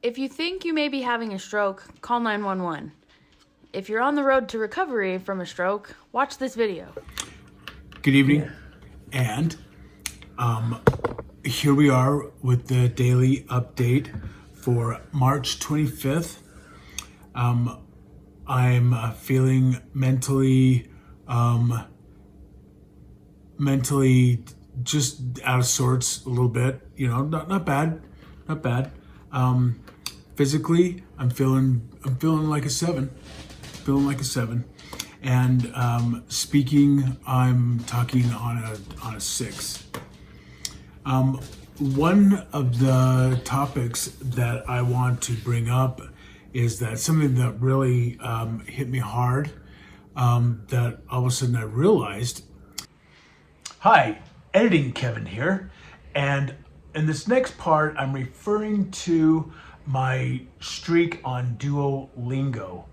If you think you may be having a stroke, call 911. If you're on the road to recovery from a stroke, watch this video. Good evening, and here we are with the daily update for March 25th. I'm feeling mentally just out of sorts a little bit. You know, not bad. Physically, I'm feeling like a 7. And speaking, I'm talking on a 6. One of the topics that I want to bring up is that something that really hit me hard, that all of a sudden I realized. Hi, Editing Kevin here, and in this next part, I'm referring to my streak on Duolingo,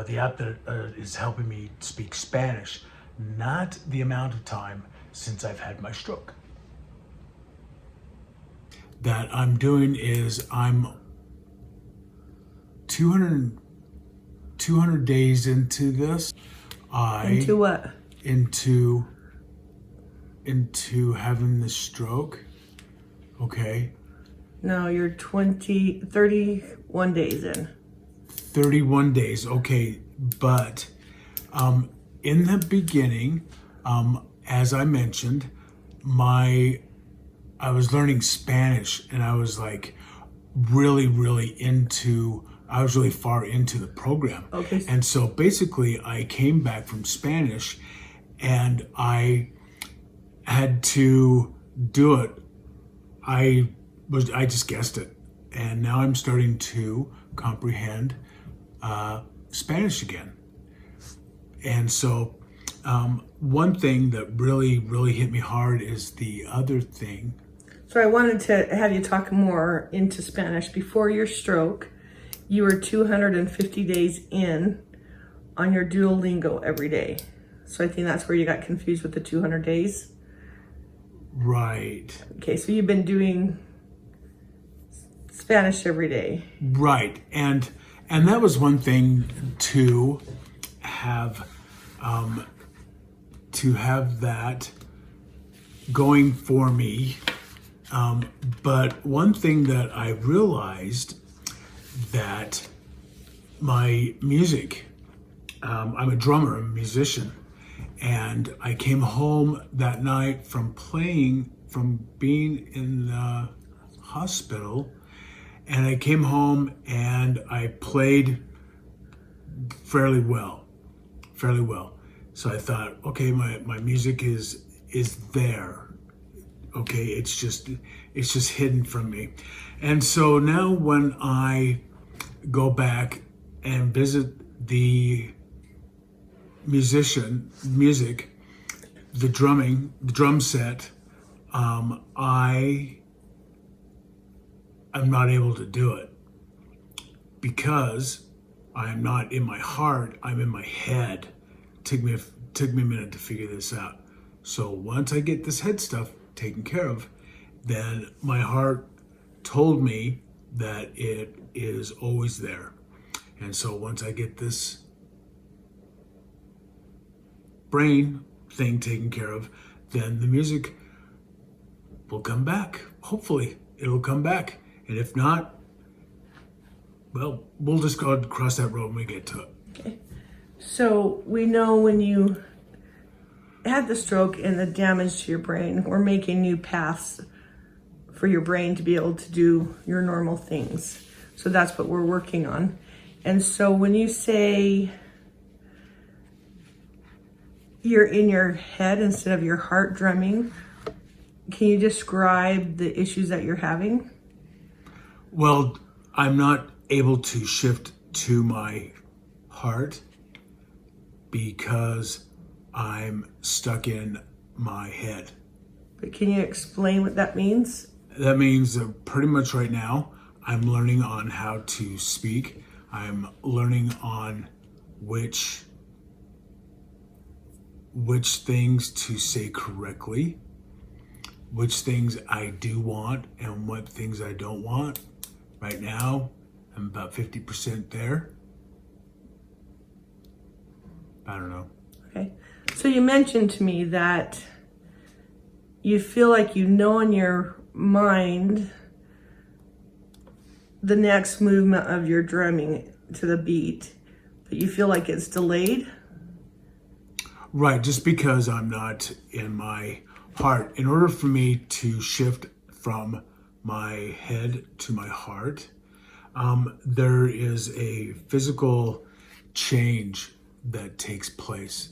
the app that is helping me speak Spanish, not the amount of time since I've had my stroke. That I'm doing is I'm 200 days into this. Into what? Into having the stroke. Okay. No, you're 31 days in. 31 days, okay. But in the beginning, as I mentioned, I was learning Spanish, and I was like really far into the program. Okay. And so basically I came back from Spanish and I had to do it. I just guessed it. And now I'm starting to comprehend Spanish again. And so one thing that really hit me hard is the other thing. So I wanted to have you talk more into Spanish. Before your stroke, you were 250 days in on your Duolingo every day. So I think that's where you got confused with the 200 days. Right. Okay, so you've been doing Spanish every day. Right. And that was one thing to have that going for me. But one thing that I realized that my music, I'm a drummer, I'm a musician, and I came home that night from being in the hospital, and I came home and I played fairly well. So I thought, okay, my music is there. Okay, it's just hidden from me. And so now when I go back and visit the music, the drum set, I'm not able to do it because I'm not in my heart, I'm in my head. Took me a minute to figure this out. So once I get this head stuff taken care of, then my heart told me that it is always there. And so once I get this brain thing taken care of, then the music will come back. Hopefully it'll come back. And if not, well, we'll just go across that road when we get to it. Okay. So we know when you had the stroke and the damage to your brain, we're making new paths for your brain to be able to do your normal things. So that's what we're working on. And so when you say you're in your head instead of your heart drumming, can you describe the issues that you're having? Well, I'm not able to shift to my heart because I'm stuck in my head. But can you explain what that means? That means that pretty much right now, I'm learning on how to speak. I'm learning on which things to say correctly, which things I do want and what things I don't want. Right now, I'm about 50% there. I don't know. Okay. So you mentioned to me that you feel like you know in your mind the next movement of your drumming to the beat, but you feel like it's delayed. Right, just because I'm not in my heart. In order for me to shift from my head to my heart, there is a physical change that takes place.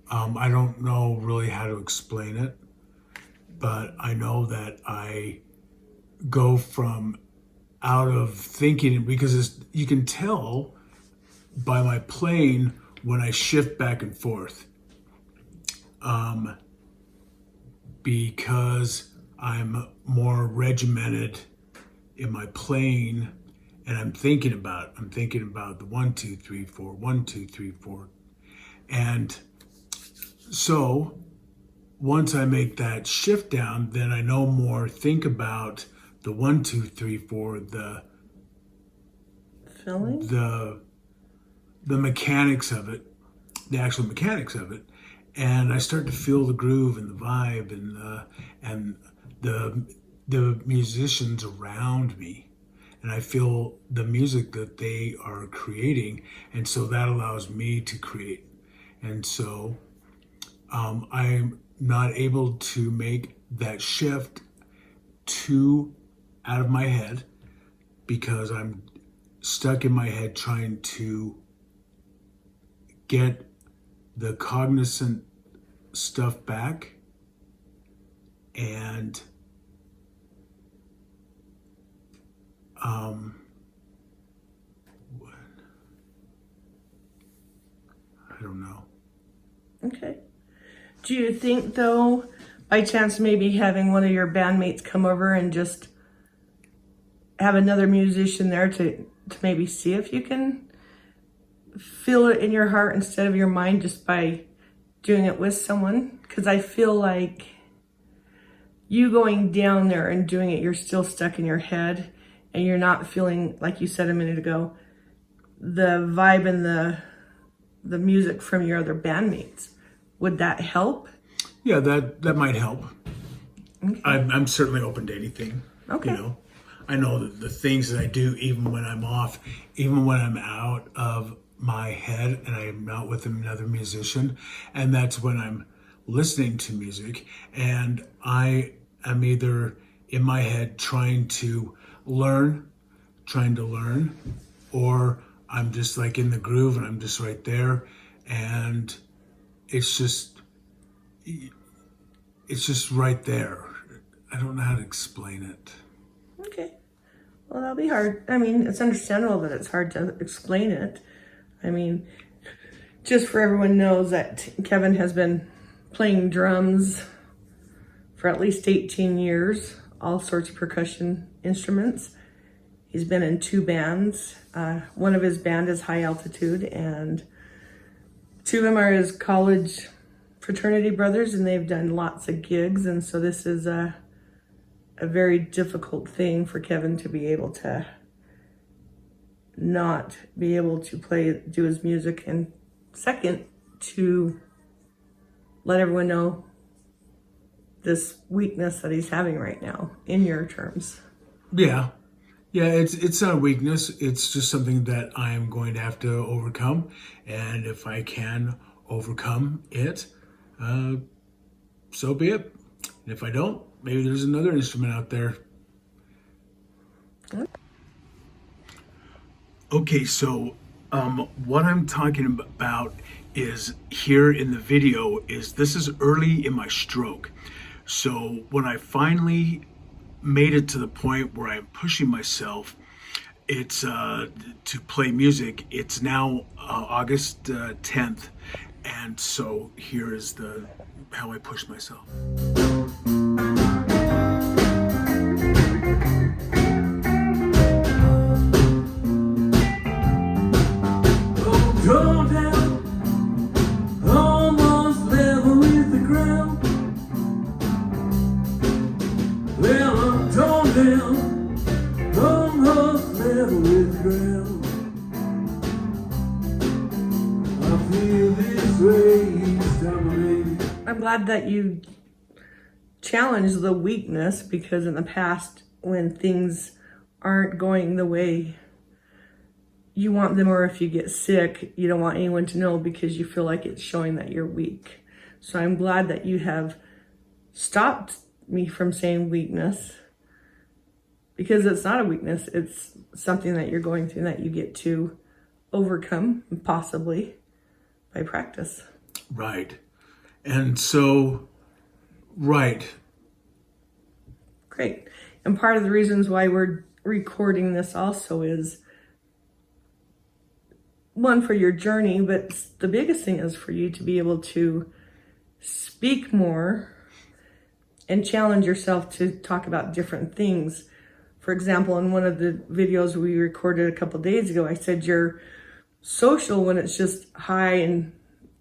I don't know really how to explain it, but I know that I go from out of thinking, because you can tell by my playing when I shift back and forth, because I'm more regimented in my playing, and I'm thinking about the 1 2 3 4 1 2 3 4, and so once I make that shift down, then I no more think about the 1 2 3 4, Feeling? the mechanics of it, the actual mechanics of it, and I start to feel the groove and the vibe and the musicians around me, and I feel the music that they are creating, and so that allows me to create, and so I'm not able to make that shift out of my head, because I'm stuck in my head trying to get the cognizant stuff back, and I don't know. Okay. Do you think, though, by chance maybe having one of your bandmates come over and just have another musician there to maybe see if you can feel it in your heart instead of your mind, just by doing it with someone? Because I feel like you going down there and doing it, you're still stuck in your head, and you're not feeling, like you said a minute ago, the vibe and the music from your other bandmates. Would that help? Yeah, that might help. Okay. I'm certainly open to anything. Okay. You know, I know that the things that I do, even when I'm off, even when I'm out of my head and I'm out with another musician, and that's when I'm listening to music, and I am either in my head trying to learn, or I'm just like in the groove and I'm just right there, and it's just right there. I don't know how to explain it. Okay. Well, that'll be hard. I mean, it's understandable that it's hard to explain it. I mean, just for everyone knows that Kevin has been playing drums for at least 18 years, all sorts of percussion instruments. He's been in 2 bands. One of his band is High Altitude, and 2 of them are his college fraternity brothers, and they've done lots of gigs. And so this is a very difficult thing for Kevin to be able to not be able to do his music, and second, to let everyone know this weakness that he's having right now, in your terms. Yeah, it's not a weakness. It's just something that I'm going to have to overcome, and if I can overcome it, so be it. And if I don't, maybe there's another instrument out there. Okay, so what I'm talking about is here in the video is this is early in my stroke. So when I finally made it to the point where I'm pushing myself, it's to play music. It's now August 10th, and so here is how I push myself. Drawn down, almost level with the ground. Well, I'm drawn down, almost level. level with the ground. I feel this way each time I make it. I'm glad that you challenged the weakness, because in the past, when things aren't going the way you want them, or if you get sick, you don't want anyone to know because you feel like it's showing that you're weak. So I'm glad that you have stopped me from saying weakness, because it's not a weakness. It's something that you're going through that you get to overcome, possibly by practice. Right. And so, right. Great. And part of the reasons why we're recording this also is, one, for your journey, but the biggest thing is for you to be able to speak more and challenge yourself to talk about different things. For example, in one of the videos we recorded a couple days ago, I said you're social when it's just hi and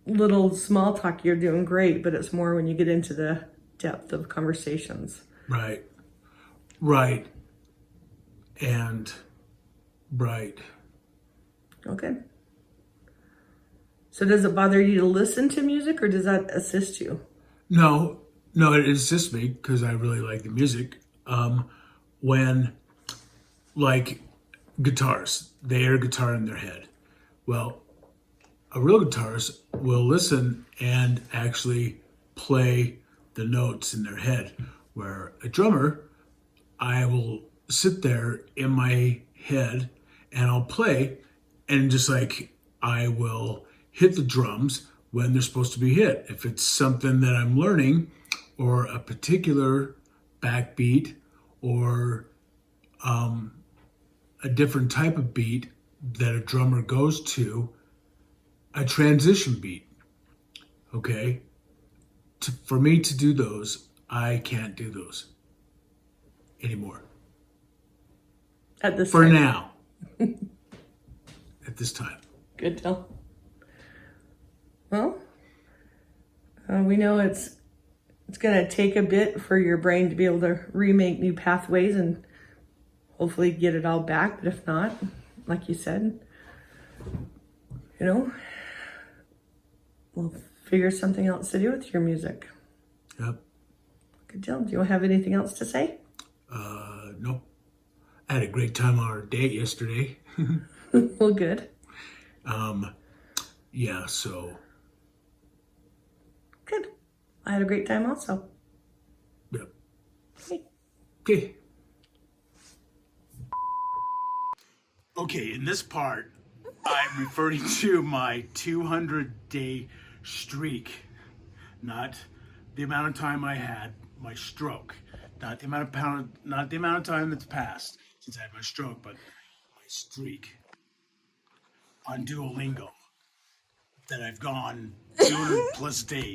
little small talk, you're doing great, but it's more when you get into the depth of conversations. Right. Right. And right. Okay. So does it bother you to listen to music, or does that assist you? No, it assists me because I really like the music. When, like, guitars, they air guitar in their head. Well, a real guitarist will listen and actually play the notes in their head. Where a drummer, I will sit there in my head and I'll play, and just like I will hit the drums when they're supposed to be hit. If it's something that I'm learning, or a particular backbeat, or a different type of beat that a drummer goes to, a transition beat, okay? For me to do those, I can't do those anymore. At this For time. now. At this time. Good deal. Well, we know it's going to take a bit for your brain to be able to remake new pathways and hopefully get it all back. But if not, like you said, we'll figure something else to do with your music. Yep. Good deal. Do you have anything else to say? Nope. I had a great time on our date yesterday. Well, good. Yeah, so. Good. I had a great time also. Yep. Okay. Okay. Okay, in this part, I'm referring to my 200-day streak, not the amount of time I had my stroke, not the amount of time that's passed since I had my stroke, but my streak on Duolingo that I've gone 200 plus days.